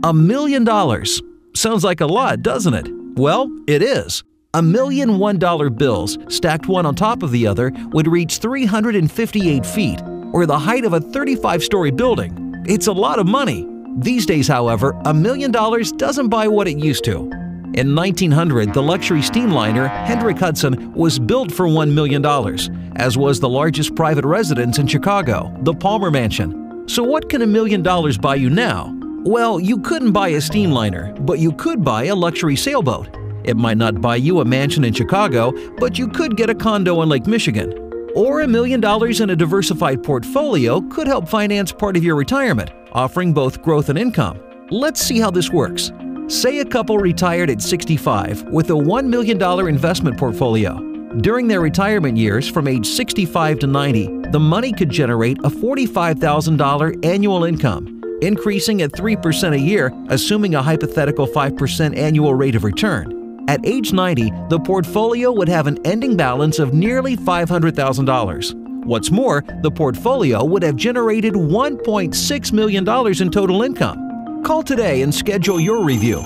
$1,000,000. Sounds like a lot, doesn't it? Well, it is. $1,000,001 bills, stacked one on top of the other, would reach 358 feet, or the height of a 35-story building. It's a lot of money. These days, however, $1,000,000 doesn't buy what it used to. In 1900, the luxury steamliner Hendrick Hudson was built for $1,000,000, as was the largest private residence in Chicago, the Palmer Mansion. So what can $1,000,000 buy you now? Well, you couldn't buy a steamliner, but you could buy a luxury sailboat. It might not buy you a mansion in Chicago, but you could get a condo in Lake Michigan. Or $1,000,000 in a diversified portfolio could help finance part of your retirement, offering both growth and income. Let's see how this works. Say a couple retired at 65 with a $1,000,000 investment portfolio. During their retirement years from age 65 to 90, the money could generate a $45,000 annual income, increasing at 3% a year, assuming a hypothetical 5% annual rate of return. At age 90, the portfolio would have an ending balance of nearly $500,000. What's more, the portfolio would have generated $1.6 million in total income. Call today and schedule your review.